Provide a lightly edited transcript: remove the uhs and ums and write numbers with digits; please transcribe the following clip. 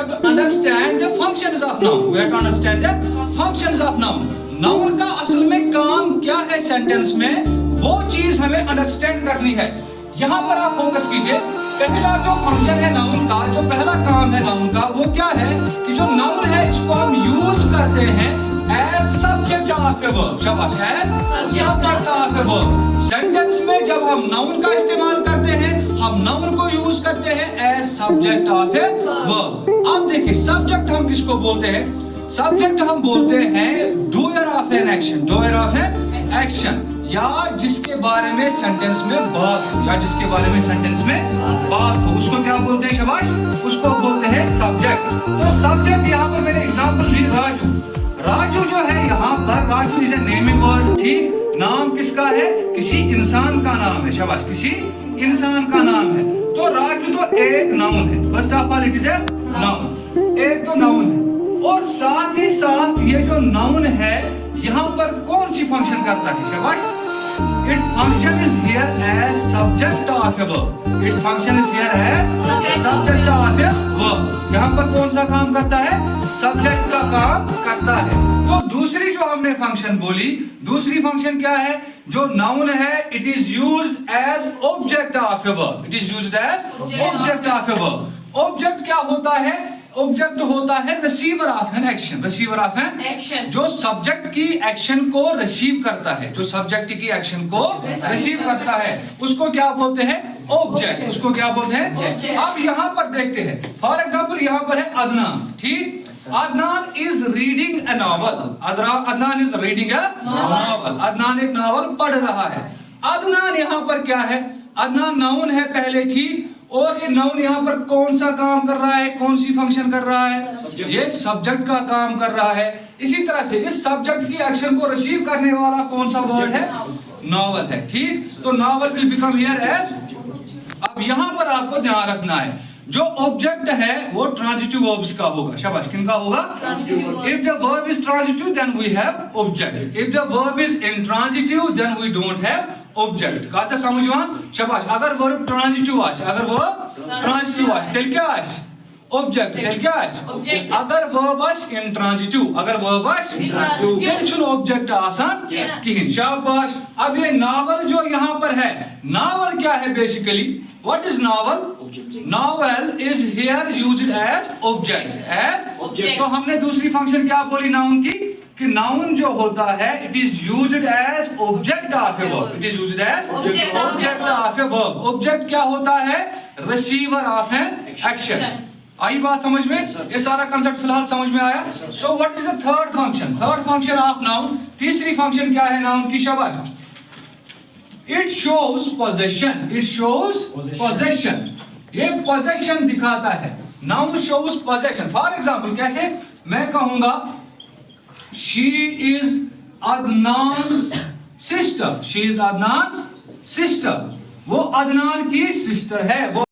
to understand the functions of noun. We have to understand the functions of noun. Noun का असल में काम क्या है सेंटेंस में, वो चीज हमें अंडरस्टैंड करनी है. यहाँ पर आप फोकस कीजिए. पहला जो फंक्शन है नाउन का, जो पहला काम है नाउन का, वो क्या है कि जो नाउन है इसको हम यूज करते हैं as subject of a verb. शाबाश, as subject of a verb. Sentence में जब हम नाउन का इस्तेमाल करते हैं, हम नाउन को यूज करते हैं as subject of a verb. अब देखिए सब्जेक्ट हम किसको बोलते हैं? सब्जेक्ट हम बोलते हैं doer of an action. Doer of an action, या जिसके बारे में सेंटेंस में बात हो, या जिसके बारे में सेंटेंस में बात हो, उसको क्या बोलते हैं? शाबाश, उसको बोलते हैं सब्जेक्ट. तो सब्जेक्ट यहाँ पर मैंने एग्जांपल ली राजू. राजू जो है यहाँ पर, Raju is a naming word. ठीक, नाम किसका है? किसी इंसान का नाम है. शाबाश, किसी इंसान का नाम है. तो राजू तो एक नाउन है. First of all it is a noun. एक तो नाउन है, और साथ ही साथ ये जो नाउन है यहाँ पर कौन सी फंक्शन करता है? शाबाश, it function is here as subject of a verb. It function is here as subject of a verb. यहाँ पर कौन सा काम करता है? सब्जेक्ट का काम करता है. तो दूसरी जो हमने फंक्शन बोली, दूसरी फंक्शन क्या है? जो नाउन है it is used as object of a verb. It is used as object of a verb. Object क्या होता है? ऑब्जेक्ट होता है receiver of an action. Receiver of an action, जो सब्जेक्ट की एक्शन को रिसीव करता है, जो सब्जेक्ट की एक्शन को रिसीव करता है, उसको क्या बोलते हैं? ऑब्जेक्ट. उसको क्या बोलते हैं? अब यहाँ पर देखते हैं. फॉर एग्जांपल यहाँ पर है अदनान. ठीक, Adnan is reading A novel. Adnan is reading A novel. Adnan एक नॉवल पढ़ रहा है. अदनान यहाँ पर क्या है? अदनान नाउन है पहले. ठीक, और ये नाउन यहाँ पर कौन सा काम कर रहा है? कौन सी फंक्शन कर रहा है? ये सब्जेक्ट का काम कर रहा है. इसी तरह से इस सब्जेक्ट की एक्शन को रिसीव करने वाला कौन सा वर्ड है? नॉवल है. ठीक, तो novel will become here as. अब यहाँ पर आपको ध्यान रखना है, जो ऑब्जेक्ट है वो ट्रांजिटिव वर्ब्स का होगा. शाबाश, किनका होगा? If the verb is transitive then we have object. If the verb is intransitive then we don't have object. कहा समझ में? शाबाश. अगर वर्ब ट्रांजिटिव आस, अगर वर्ब ट्रांजिटिव आस, तेल क्या आस? ऑब्जेक्ट. तेल क्या आस? अगर वर्ब आस इंट्रांजिटिव, अगर वर्ब आस इंट्रांजिटिव, तेल छुन ऑब्जेक्ट आसान किहिन. शाबाश. अब ये नावल जो यहाँ पर है, नावल क्या है basically? What is novel? Novel is here used as object. As, तो हमने दूसरी फंक्शन क्या बोली नाउन की? कि नाउन जो होता है it is used as object of a verb. It is used as object of a verb. Object क्या होता है? Receiver of an action. आई बात समझ में? ये सारा कंसेप्ट फिलहाल समझ में आया? So what is the third function? Third function of noun. तीसरी फंक्शन क्या है नाउन की? शाबाश, it shows possession. It shows possession. ये पोजेशन दिखाता है. Noun shows possession. For example कैसे? मैं कहूंगा she is Adnan's sister. She is Adnan's sister. वो अदनान की सिस्टर है. वो